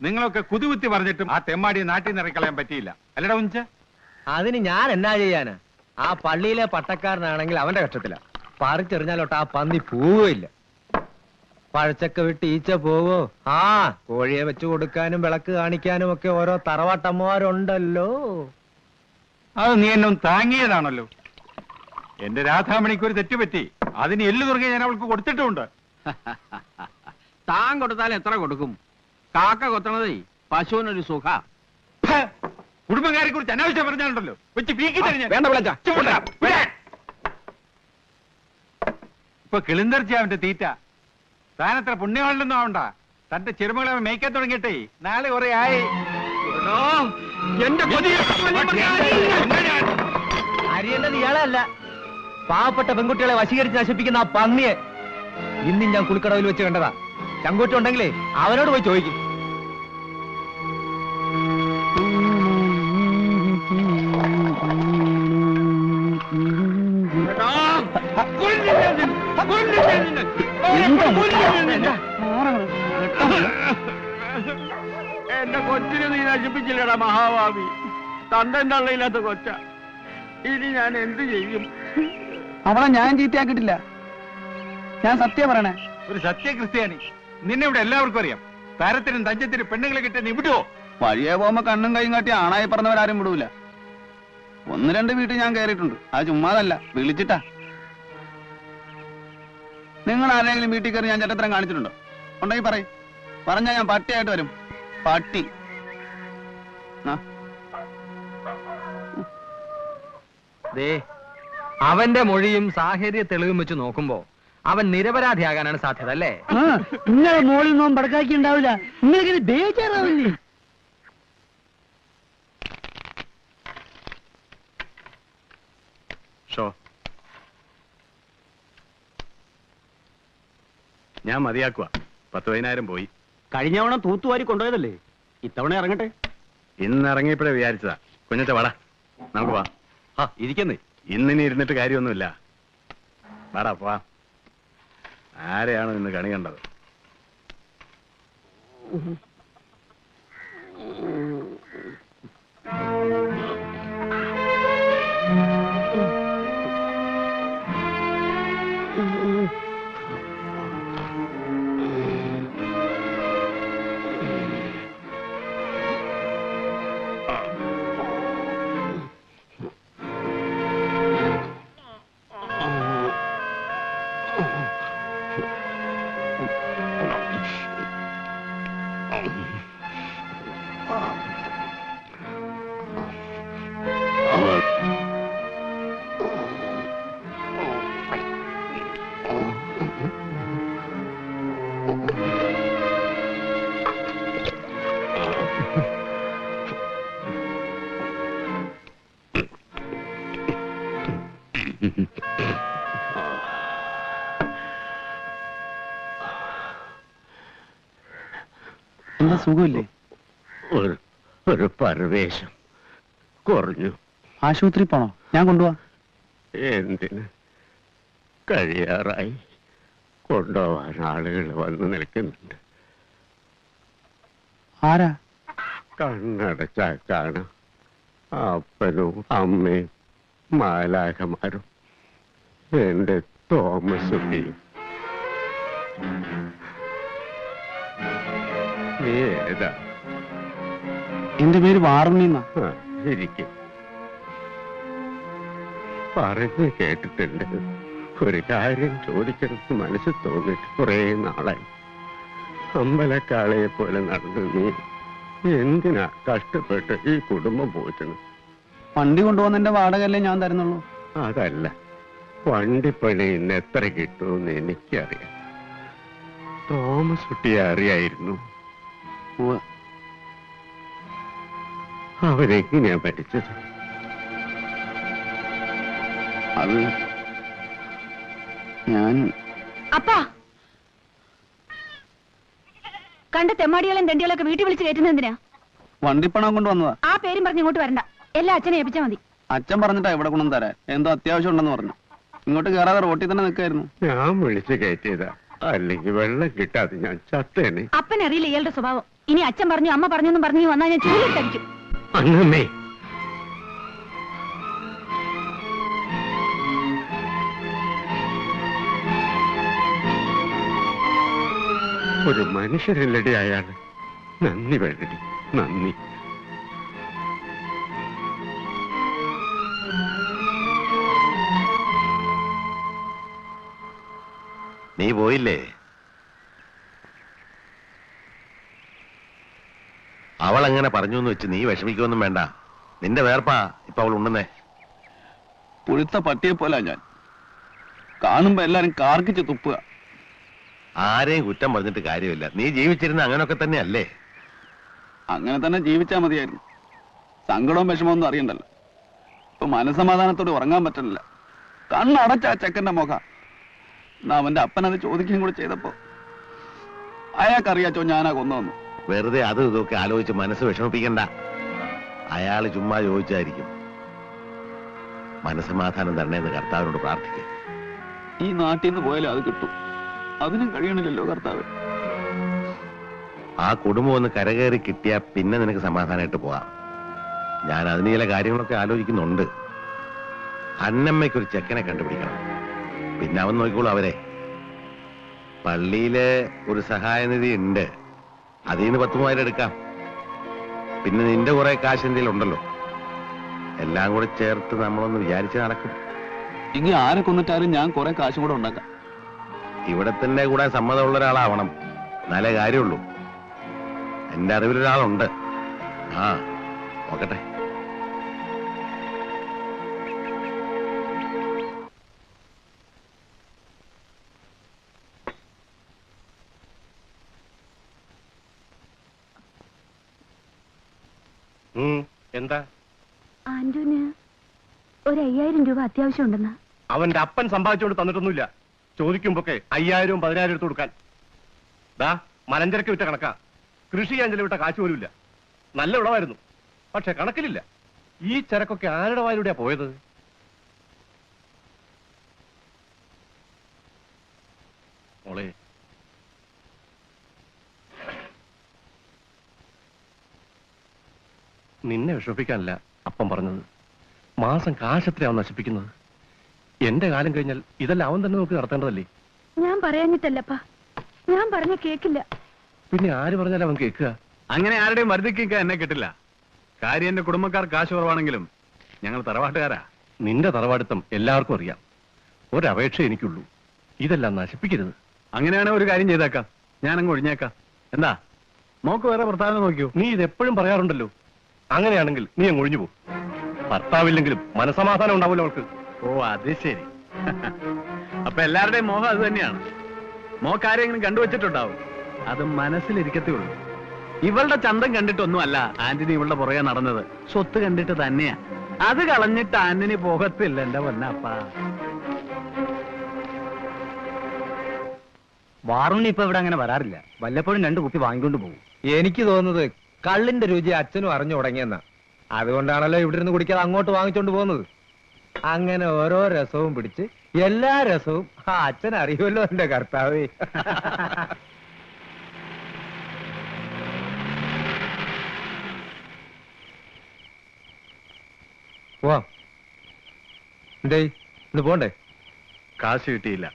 നിങ്ങളൊക്കെ കുതികുത്തി പറഞ്ഞിട്ടും ആ തെമ്മാടിയെ നാട്ടിൽ നിന്ന് ഇറക്കളയാൻ പറ്റിയില്ല. അല്ലടാ ഉഞ്ച? അതിന് ഞാൻ എന്നാ ചെയ്യാന്? ആ പള്ളിയിലെ പട്ടക്കാരനാണെങ്കിൽ അവന്റെ കഷ്ടത്തില. പറിച്ചെറിഞ്ഞാലോട്ട് ആ പന്നി പോവുകയില്ല. പഴച്ചക്ക വിട്ട് ഈച്ച പോവോ? ആ കോഴിയെ വെച്ചു കൊടുക്കാനും വിളക്ക് കാണിക്കാനും ഒക്കെ ഓരോ തറവാട്ടന്മാരുണ്ടല്ലോ. അത് നീ എന്നെ താങ്ങിയതാണല്ലോ. എന്റെ രാധാമണിക്ക് ഒരു തെറ്റുപറ്റി. അതിന് എല്ലു തുറങ്ങി ഞാൻ അവൾക്ക് കൊടുത്തിട്ടുമുണ്ട്. താൻ കൊടുത്താൽ എത്ര കൊടുക്കും? കാക്ക കൊത്തണതേ പശുവിനൊരു സുഖ. കുടുംബക്കാരെ കുറിച്ച് അനാവശ്യം പറഞ്ഞാലുണ്ടല്ലോ വെച്ച് പീക്കി ഇപ്പൊ കിളിന്തർച്ച അവന്റെ തീറ്റ. താനത്ര പുണ്യമാണെന്നൊന്നും ആവണ്ട. തന്റെ ചെറുമകളെ അവൻ മേയ്ക്കാൻ തുടങ്ങിയിട്ടേ നാളെ കുറെ ആയി. അറിയേണ്ടത് ഇയാളെ അല്ല, പാവപ്പെട്ട പെൺകുട്ടികളെ വശീകരിച്ച് നശിപ്പിക്കുന്ന ആ പന്നിയെ ഇന്നും ഞാൻ കുളിക്കടവിൽ വെച്ച് കണ്ടതാ. ചങ്കൂറ്റ ഉണ്ടെങ്കിലേ അവനോട് പോയി ചോദിക്കും. എന്റെ കൊച്ചിനെ നീ നശിപ്പിച്ചില്ലടാ മഹാഭാവി. തന്റെ അള്ളയില്ലാത്ത കൊച്ച. ഇനി ഞാൻ എന്ത് ചെയ്യും? അവളെ ഞാൻ ചീത്തയാക്കിയിട്ടില്ല. ഞാൻ സത്യം പറയണേ. ഒരു സത്യക്രിസ്ത്യാനി. നിന്നെ ഇവിടെ എല്ലാവർക്കും അറിയാം. താരത്തിനും തഞ്ചത്തിനും പെണ്ണുങ്ങളെ കിട്ടാൻ നീ വിടുവോ? വഴിയെ പോകുമ്പോ കണ്ണും കൈയും കാട്ടി ആണായി പറഞ്ഞവരാരും വിടൂല. 1-2 വീട്ടിൽ ഞാൻ കയറിയിട്ടുണ്ട്. അത് ചുമ്മാതല്ല, വിളിച്ചിട്ടാ. നിങ്ങൾ ആരെങ്കിലും വീട്ടിൽ കയറി ഞാൻ ചട്ടത്തരം കാണിച്ചിട്ടുണ്ടോ? ഉണ്ടെങ്കിൽ പറയും. പറഞ്ഞാ ഞാൻ പട്ടിയായിട്ട് വരും. പട്ടി. അവന്റെ മൊഴിയും സാഹചര്യ തെളിവും വെച്ച് നോക്കുമ്പോ അവൻ നിരപരാധിയാകാനാണ് സാധ്യത അല്ലേ? നിങ്ങളെ മോളിൽ നോൻ പടക്കാക്കി ഉണ്ടാവില്ല. നിങ്ങൾക്ക് ബേജാറാവില്ലേ? ഞാൻ മതിയാക്കുക. 10,000 പോയി. കഴിഞ്ഞവണ തൂത്തുവാരി കൊണ്ടുപോയതല്ലേ, ഇത്തവണ ഇറങ്ങട്ടെ. ഇന്ന് ഇറങ്ങിയപ്പോഴേ വിചാരിച്ചതാ. കുഞ്ഞത്തെ വാടാ, നമുക്ക് വാ. ഇരിക്കുന്നേ. ഇന്നിനി ഇരുന്നിട്ട് കാര്യമൊന്നുമില്ല. വാടാ പോവാ. ആരെയാണ് ഇന്ന് കണി കണ്ടത്? എന്താ സുഖമില്ലേ? ഒരു പരവേശം കുറഞ്ഞു. ആശുപത്രി പോണോ? ഞാൻ കൊണ്ടുപോവാ. എന്തിന്? കഴിയാറായി. കൊണ്ടുപോവാൻ ആളുകൾ വന്ന് നിൽക്കുന്നുണ്ട്. ആരാ? കണ്ണടച്ചാൽ കാണാം. അപ്പനും അമ്മയും മാലാഖമാരും എന്റെ തോമസ് കുട്ടിയും. നീ ഏതാ? എന്റെ പേര് വാറുണ്ണിന്നാ. ഇരിക്കും. പറഞ്ഞു കേട്ടിട്ടുണ്ട്. ഒരു കാര്യം ചോദിക്കണമെന്ന് മനസ്സിൽ തോന്നിട്ട് കുറെ നാളായി. അമ്പലക്കാളയെ പോലെ നടന്നു നീ എന്തിനാ കഷ്ടപ്പെട്ട് ഈ കുടുംബം പോറ്റുന്നു? വണ്ടി കൊണ്ടുപോകുന്നതിന്റെ വാടകയല്ലേ ഞാൻ തരുന്നുള്ളൂ. അതല്ല, വണ്ടിപ്പണി ഇന്ന് എത്ര കിട്ടുമെന്ന് എനിക്കറിയാം. തോമസ് കുട്ടിയെ അറിയായിരുന്നു. അവരെങ്ങനെയാ മരിച്ചത്? അത് ഞാൻ അപ്പാ കണ്ട തെമ്മാടികളും തെണ്ടികളൊക്കെ വീട്ടിൽ വിളിച്ച് കയറ്റുന്നത് എന്തിനാ? വണ്ടിപ്പണം കൊണ്ട് വന്നതാ. ആ പേരും പറഞ്ഞ് ഇങ്ങോട്ട് വരണ്ട. എല്ലാ അച്ഛനെ ഏൽപ്പിച്ചാ മതി. അച്ഛൻ പറഞ്ഞിട്ടാ ഇവിടെ കൊണ്ടു തരാൻ. എന്തോ അത്യാവശ്യം ഉണ്ടെന്ന് പറഞ്ഞു. ഇങ്ങോട്ട് കയറാതെ റോട്ടിൽ തന്നെ നിൽക്കായിരുന്നു. ഞാൻ വിളിച്ച് കയറ്റിയതാ. അല്ലെങ്കിൽ വെള്ളം കിട്ടാതെ ഞാൻ ചത്തേനെ. അപ്പനറിയില്ല ഇയാളുടെ സ്വഭാവം. ഇനി അച്ഛൻ പറഞ്ഞു അമ്മ പറഞ്ഞെന്നും പറഞ്ഞു വന്നാൽ ഞാൻ ചൂലിട്ടടിക്കും. അന്നമ്മേ, ഒരു മനുഷ്യരല്ലടി അയാള്. നന്ദി വേണ്ടടി, നന്ദി. നീ പോയില്ലേ? അവൾ അങ്ങനെ പറഞ്ഞു എന്ന് വെച്ച് നീ വിഷമിക്കൊന്നും വേണ്ട. നിന്റെ വേർപ്പാ ഇപ്പൊ അവൾ ഉണ്ടെന്നേ. പുഴുത്ത പട്ടിയെ പോലെ ഞാൻ കാണുമ്പോ എല്ലാരും കാർക്കിച്ച് തുപ്പുക. ആരെയും കുറ്റം പറഞ്ഞിട്ട് കാര്യമില്ല. നീ ജീവിച്ചിരുന്ന അങ്ങനൊക്കെ തന്നെ അല്ലേ? അങ്ങനെ തന്നെ ജീവിച്ചാ മതിയായിരുന്നു. സങ്കടവും വിഷമമൊന്നും അറിയണ്ടല്ലോ. ഇപ്പൊ മനസമാധാനത്തോടെ ഉറങ്ങാൻ പറ്റണില്ല. കണ്ണടച്ച ആ ചെക്കന്റെ മുഖം. അവന്റെ അപ്പനത് ചോദിക്കുകയും കൂടെ ചെയ്തപ്പോ അയാൾക്കറിയാച്ചോ ഞാനാ കൊന്നു. വെറുതെ അതും ഇതൊക്കെ ആലോചിച്ച് മനസ്സ് വിഷമിപ്പിക്കണ്ട. അയാള് ചുമ്മാ ചോദിച്ചായിരിക്കും. മനസ്സമാധാനം തരണേന്ന് കർത്താവിനോട് പ്രാർത്ഥിക്കുക. ഈ നാട്ടിൽ നിന്ന് പോയാലും അത് കിട്ടും. അതിനും കഴിയണില്ലല്ലോ കർത്താവ്. ആ കുടുംബം ഒന്ന് കരകയറി കിട്ടിയാ പിന്നെ നിനക്ക് സമാധാനമായിട്ട് പോവാം. ഞാൻ അതിന് ചില കാര്യങ്ങളൊക്കെ ആലോചിക്കുന്നുണ്ട്. അന്നമ്മയ്ക്കൊരു ചെക്കനെ കണ്ടുപിടിക്കണം. പിന്നെ അവൻ നോക്കിക്കോളൂ അവരെ. പള്ളിയിലെ ഒരു സഹായനിധി ഉണ്ട്. അതിൽ നിന്ന് 10,000 എടുക്കാം. പിന്നെ നിന്റെ കുറെ കാശ് എന്തെങ്കിലും ഉണ്ടല്ലോ. എല്ലാം കൂടെ ചേർത്ത് നമ്മളൊന്ന് വിചാരിച്ച് നടക്കും. ഇനി ആരെ കൊന്നിട്ടാലും ഞാൻ കുറെ കാശും കൂടെ ഉണ്ടാക്കാം. ഇവിടെ തന്നെ കൂടാൻ സമ്മതമുള്ള ഒരാളാവണം. നല്ല കാര്യമുള്ളൂ. എന്റെ അറിവിലൊരാളുണ്ട്. ആ നോക്കട്ടെ. എന്താ? ആന്റോന് ഒരു 5000 രൂപ അത്യാവശ്യം ഉണ്ടെന്ന്. അവന്റെ അപ്പൻ സമ്പാദിച്ചോണ്ട് തന്നിട്ടൊന്നുമില്ല. ചോദിക്കുമ്പോക്കെ 5000 10,000 എടുത്ത് കൊടുക്കാൻ. ദാ മലഞ്ചരക്ക് വിറ്റ കണക്കാ. കൃഷി ചെയ്യാൻ ചെലവിട്ട കാശ് പോലും ഇല്ല. നല്ല വിളവായിരുന്നു, പക്ഷെ കണക്കിലില്ല. ഈ ചരക്കൊക്കെ ആരുടെ വായിലൂടെയാ പോയത്? മോളെ, നിന്നെ വിഷമിപ്പിക്കാനല്ല അപ്പം പറഞ്ഞത്. മാസം കാശത്രയാവും നശിപ്പിക്കുന്നത്. എന്റെ കാലം കഴിഞ്ഞാൽ ഇതെല്ലാം അവൻ തന്നെ നോക്കി നടത്തേണ്ടതല്ലേ? ഞാൻ പറയാഞ്ഞിട്ടല്ലപ്പാ, ഞാൻ പറഞ്ഞ കേക്കില്ല. പിന്നെ ആര് പറഞ്ഞാലും അവൻ കേൾക്കുക? അങ്ങനെ ആരുടെയും വരുതിക്കാൻ എന്നെ കിട്ടില്ല. കാര്യം എന്റെ കുടുംബക്കാർ കാശ് കുറവാണെങ്കിലും ഞങ്ങൾ തറവാട്ടുകാരാ. നിന്റെ തറവാടിത്തം എല്ലാവർക്കും അറിയാം. ഒരപേക്ഷ എനിക്കുള്ളൂ, ഇതെല്ലാം നശിപ്പിക്കരുത്. അങ്ങനെയാണെങ്കിൽ ഒരു കാര്യം ചെയ്തേക്കാം, ഞാനങ്ങ് ഒഴിഞ്ഞേക്കാം. എന്താ, മോക്ക് വേറെ ഭർത്താവിനെ നോക്കിയോ? നീ ഇതെപ്പോഴും പറയാറുണ്ടല്ലോ. അങ്ങനെയാണെങ്കിൽ നീ അങ്ങ് ഒഴിഞ്ഞു പോ. ഭർത്താവില്ലെങ്കിലും മനസമാധാനം ഉണ്ടാവില്ല അവൾക്ക്. ഓ അത് ശരി. അപ്പൊ എല്ലാവരുടെയും മോഹം അത് തന്നെയാണ്. മോക്കാരെങ്കിലും കണ്ടുവച്ചിട്ടുണ്ടാവും. അത് മനസ്സിലിരിക്കത്തേ ഉള്ളൂ. ഇവളുടെ ചന്തം കണ്ടിട്ടൊന്നും അല്ല ആന്റണി ഇവളുടെ പുറകെ നടന്നത്. സ്വത്ത് കണ്ടിട്ട് തന്നെയാ. അത് കളഞ്ഞിട്ട് ആന്റണി പോകത്തില്ല എന്റെ പൊന്നപ്പ. വാറുണ്ണി ഇപ്പൊ ഇവിടെ അങ്ങനെ വരാറില്ല. വല്ലപ്പോഴും 2 കുപ്പി വാങ്ങിക്കൊണ്ട് പോകും. എനിക്ക് തോന്നുന്നത് കള്ളിന്റെ രുചി അച്ഛനും അറിഞ്ഞു തുടങ്ങിയെന്നാ. അതുകൊണ്ടാണല്ലോ ഇവിടെ നിന്ന് കുടിക്കാതെ അങ്ങോട്ട് വാങ്ങിച്ചോണ്ട് പോകുന്നത്. അങ്ങനെ ഓരോ രസവും പിടിച്ച് എല്ലാ രസവും ആ അച്ഛൻ അറിയുമല്ലോ എന്റെ കർത്താവേ. പോവാം. എന്തേ ഇന്ന് പോണ്ടേ? കാശ് കിട്ടിയില്ല.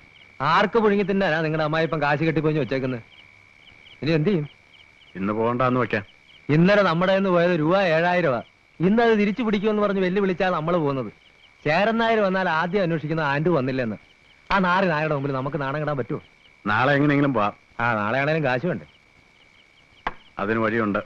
ആർക്ക് പുഴുങ്ങി തിന്നാനാ നിങ്ങളുടെ അമ്മായിപ്പം കാശ് കെട്ടിപ്പോഞ്ഞ് വെച്ചേക്കുന്നത്? ഇനി എന്ത് ചെയ്യും? ഇന്ന് പോകണ്ടെന്ന് വെക്കാം. ഇന്നലെ നമ്മുടെ നിന്ന് പോയത് രൂപ 7000. ഇന്നത് തിരിച്ചു പിടിക്കുമെന്ന് പറഞ്ഞ് വെല്ലുവിളിച്ചാൽ നമ്മൾ പോകുന്നത്. ചേരൻ നായർ വന്നാൽ ആദ്യം അന്വേഷിക്കുന്ന ആൻഡു വന്നില്ലെന്ന്. ആ നായരുടെ മുമ്പിൽ നമുക്ക് നാണം കിടാൻ പറ്റുമോ? നാളെ എങ്ങനെയെങ്കിലും പോവാം. നാളെ ആണേലും കാശ് വേണ്ടേ? അതിന് വഴിയുണ്ട്.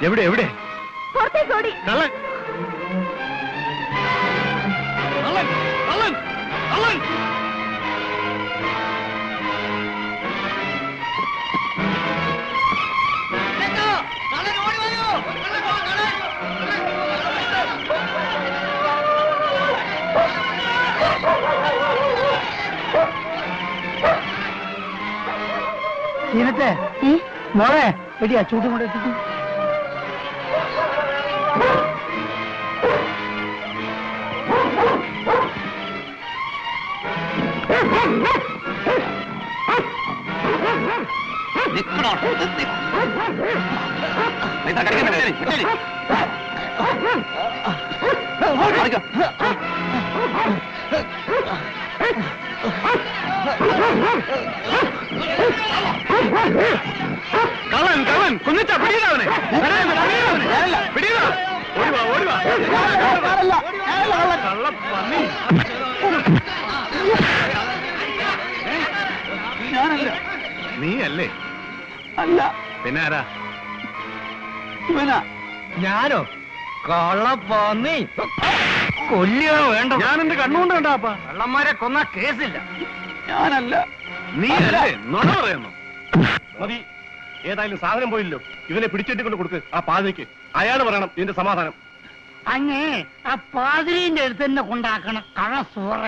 എവിടെ എവിടെ? പുറത്തേക്ക് ഓടി. കള്ളൻ കള്ളൻ കള്ളൻ കള്ളൻ! ഇനത്തെ മോളെ എടിയാ ചൂട്ടും കൊണ്ട് എത്തിക്കും. കള്ളൻ കള്ളൻ കുന്നിച്ച പിടിയവനെ പിടിയതാ. ഓടിവാ ഓടിവാ. കള്ളപ്പന്നി. ഞാനല്ല. നീ അല്ലേ? അല്ല. പിന്നെ ആരാ? ഇവനാ. ഞാനോ? കള്ളപ്പന്നി. കൊല്ലിയോ വേണ്ട. ഞാൻ എന്റെ കണ്ണുകൊണ്ട് കണ്ടാപ്പാ. കള്ളന്മാരെ കൊന്ന കേസില്ല. ഞാനല്ല. നീ അല്ലേ? നുണ പറയുന്നു. മതി, ഏതായാലും സാധനം പോയില്ലോ. ഇവനെ പിടിച്ചെട്ടിക്കൊണ്ട് കൊടുക്ക് ആ പാതിരിക്ക്. അയാൾ പറയണം ഇതിന്റെ സമാധാനം. അങ്ങേ ആ പാതിരിന്റെ അടുത്ത് തന്നെ കൊണ്ടാക്കണം. കഴ സൂറ.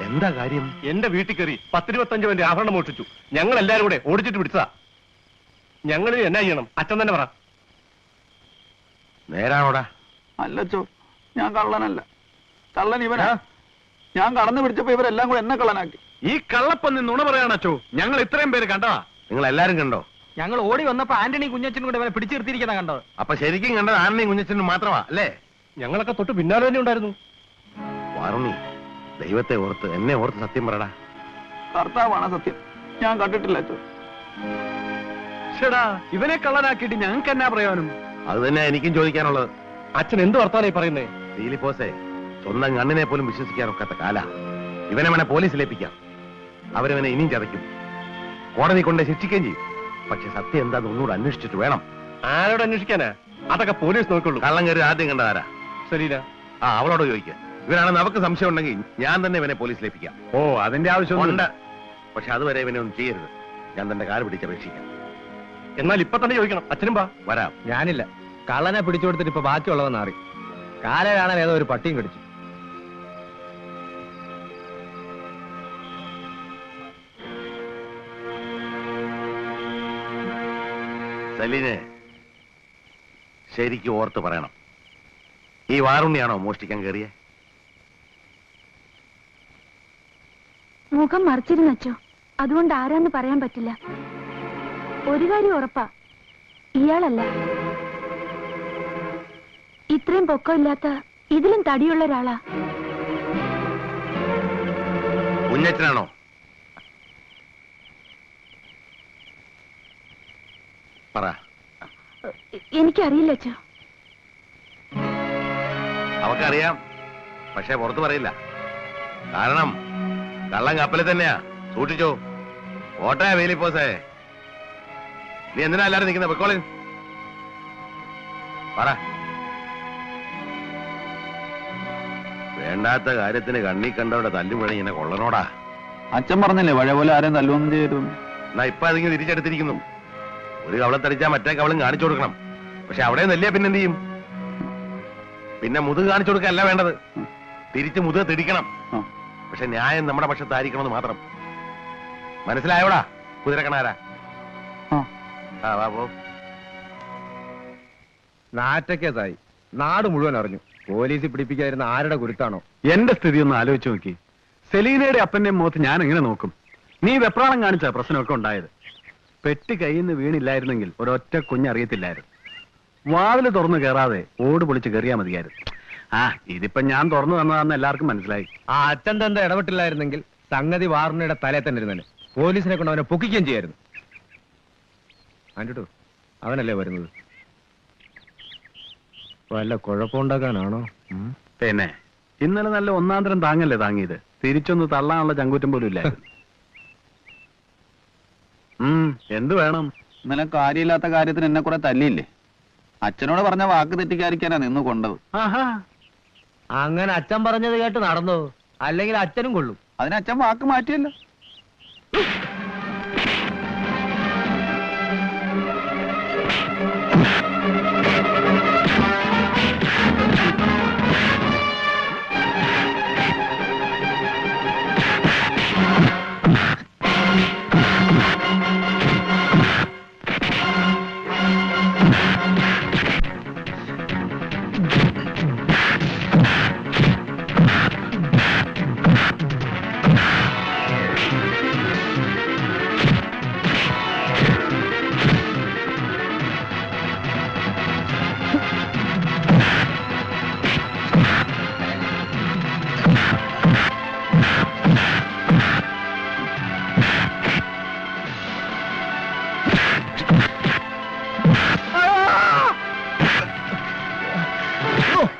എന്താ കാര്യം? എന്റെ വീട്ടിൽ കയറി 10-25 വേണ്ടി ആഭരണം മോഷിച്ചു. ഞങ്ങൾ എല്ലാവരും കൂടെ ഓടിച്ചിട്ട് പിടിച്ചതാ. ഞങ്ങൾ എന്നാ ചെയ്യണം? അച്ഛൻ തന്നെ പറ. നേരാണോടാ? അല്ലച്ചോ, ഞാൻ കള്ളനല്ല. കള്ളൻ ഇവനാ. ഞാൻ കടന്നു പിടിച്ചപ്പോ ഇവരെല്ലാം കൂടെ എന്നെ കള്ളനാക്കി. ഈ കള്ളപ്പന്നി നുണ പറയാണോ? ഞങ്ങൾ ഇത്രയും പേര് കണ്ടതാ. നിങ്ങൾ എല്ലാരും കണ്ടോ? ഞങ്ങൾ ഓടി വന്നപ്പോ ആന്റണി കുഞ്ഞച്ചനും കൂടെ ഇവനെ പിടിച്ചു നിർത്തിയിരിക്കുന്ന കണ്ടത്. അപ്പൊ ശരിക്കും കണ്ടത് ആനയും കുഞ്ഞച്ചനും മാത്രമാ അല്ലേ? ഞങ്ങളൊക്കെ തൊട്ട് പിന്നാലെ തന്നെ ഉണ്ടായിരുന്നു. വാറുണ്ണി, ദൈവത്തെ ഓർത്ത് എന്നെ ഓർത്ത് സത്യം പറടാ. കർത്താവാണ് സത്യം. ഞാൻ കണ്ടിട്ടില്ല അച്ചോ. ചേടാ, ഇവനെ കള്ളനാക്കിയിട്ട് ഞങ്ങൾക്ക് എന്നാ പ്രയോജനം? അത് തന്നെ എനിക്കും ചോദിക്കാനുള്ളത്. അച്ഛൻ എന്ത് വർത്താനായി പറയുന്നേ? ഫിലിപ്പോസേ, സ്വന്തം കണ്ണിനെ പോലും വിശ്വസിക്കാനൊക്കാത്ത കാല. ഇവനെ വേണേ പോലീസിലേപ്പിക്കാം. അവരവനെ ഇനിയും ചതയ്ക്കും, കോടതി കൊണ്ട് ശിക്ഷിക്കുകയും ചെയ്യും. പക്ഷെ സത്യം എന്താന്ന് ഒന്നുകൂടെ അന്വേഷിച്ചിട്ട് വേണം. ആരോട് അന്വേഷിക്കാനാ? അതൊക്കെ പോലീസ് നോക്കുള്ളൂ. കള്ളം കയറി ആദ്യം കണ്ടതാരാ? ശരീര. ആ, അവളോട് ചോദിക്കുക. ഇവനാണ് നമുക്ക് സംശയം ഉണ്ടെങ്കിൽ ഞാൻ തന്നെ ഇവനെ പോലീസിലേപ്പിക്കാം. ഓ, അതിന്റെ ആവശ്യമുണ്ട്. പക്ഷെ അതുവരെ ഇവനെ ഒന്നും ചെയ്യരുത്. ഞാൻ തന്റെ കാല് പിടിച്ചപേക്ഷിക്കാം. എന്നാൽ ഇപ്പൊ തന്നെ ചോദിക്കണം. അച്ഛനും പാ. വരാം. ഞാനില്ല. കള്ളനെ പിടിച്ചു കൊടുത്തിട്ട് ഇപ്പൊ ബാക്കിയുള്ളവൻ മാറി. കാലയിലാണ് ഏതോ ഒരു പട്ടിയും കടിച്ചു. സലീനെ, ശരിക്കും ഓർത്ത് പറയണം. ഈ വാറുണ്ണിയാണോ മോഷ്ടിക്കാൻ കയറിയ? മുഖം മറിച്ചിരുന്നച്ചോ, അതുകൊണ്ട് ആരാന്ന് പറയാൻ പറ്റില്ല. ഒരു കാര്യം ഉറപ്പാ, ഇയാളല്ല. ഇത്രയും പൊക്കമില്ലാത്ത ഇതിലും തടിയുള്ള ഒരാളാ. കുഞ്ഞച്ചനാണോ? പറ. എനിക്കറിയില്ല അച്ചോ. അവക്കറിയാം, പക്ഷെ പുറത്ത് പറയില്ല. കാരണം കള്ളം കപ്പലിൽ തന്നെയാ. സൂക്ഷിച്ചോ. ഓട്ടേ വേലിപ്പോസേ. നീ എന്തിനാ എല്ലാരും നിൽക്കുന്ന? പൊക്കോളിൻ. പറ. വേണ്ടാത്ത കാര്യത്തിന് കണ്ണി കണ്ടവിടെ തല്ലുപിഴ ഇങ്ങനെ കൊള്ളനോടാ. അച്ഛൻ പറഞ്ഞില്ലേ പഴയ പോലെ ആരെയും തല്ലുവൊന്നും ചെയ്യരുത്. എന്നാ ഇപ്പൊ അതിങ്ങനെ തിരിച്ചെടുത്തിരിക്കുന്നു. ഒരു കവളത്തടിച്ചാ മറ്റേ കവളും കാണിച്ചു കൊടുക്കണം. പക്ഷെ അവിടെ നെല്ലിയ പിന്നെന്ത് ചെയ്യും? പിന്നെ മുതുക് കാണിച്ചു കൊടുക്കല്ല വേണ്ടത്, തിരിച്ച് മുതുക് തിടിക്കണം. പക്ഷെ ന്യായം നമ്മുടെ പക്ഷത്തായിരിക്കണമെന്ന് മാത്രം. മനസ്സിലായോടാ കുതിരക്കണാരാ? ആ, വാ പോ. നാറ്റക്കേസായി. നാട് മുഴുവൻ അറിഞ്ഞു. പോലീസ് പിടിപ്പിക്കാതിരുന്ന ആരുടെ കുരുത്താണോ? എന്റെ സ്ഥിതി ഒന്ന് ആലോചിച്ച് നോക്കി. സെലീനയുടെ അപ്പന്റെ മുഖത്ത് ഞാൻ എങ്ങനെ നോക്കും? നീ വെപ്രാളം കാണിച്ച പ്രശ്നമൊക്കെ ഉണ്ടായത്. പെട്ടി കയ്യിൽ നിന്ന് വീണില്ലായിരുന്നെങ്കിൽ ഒരൊറ്റ കുഞ്ഞറിയത്തില്ലായിരുന്നു. വാതില് തുറന്നു കയറാതെ ഓട് പൊളിച്ച് കയറിയാ മതിയായിരുന്നു. ആ, ഇതിപ്പോ ഞാൻ തുറന്നു തന്നതാണെന്ന് എല്ലാവർക്കും മനസ്സിലായി. ആ അച്ഛൻ തന്നെ ഇടപെട്ടില്ലായിരുന്നെങ്കിൽ സംഗതി വാറുണ്ണിയുടെ തലേ തന്നെ ഇരുന്നല്ലേ. പോലീസിനെ കൊണ്ട് അവനെ പൊക്കിക്കുകയും ചെയ്യായിരുന്നു. ആൻഡ്രു, അവനല്ലേ വരുന്നത്? വല്ല കുഴപ്പമുണ്ടാക്കാനാണോ? പിന്നെ ഇന്നലെ നല്ല ഒന്നാന്തരം താങ്ങല്ലേ താങ്ങിയത്. തിരിച്ചൊന്ന് തള്ളാനുള്ള ചങ്കൂറ്റം പോലും ഇല്ലായിരുന്നു. എന്ത് വേണം? ഇന്നലെ കാര്യമില്ലാത്ത കാര്യത്തിന് എന്നെ കുറെ തല്ലിയില്ലേ? അച്ഛനോട് പറഞ്ഞ വാക്ക് തെറ്റിക്കാതിരിക്കാനാ നിന്ന് കൊണ്ടത്. ആഹാ, അങ്ങനെ അച്ഛൻ പറഞ്ഞത് കേട്ട് നടന്നു, അല്ലെങ്കിൽ അച്ഛനും കൊള്ളും. അതിന് അച്ഛൻ വാക്ക് മാറ്റിയല്ലോ. Oh!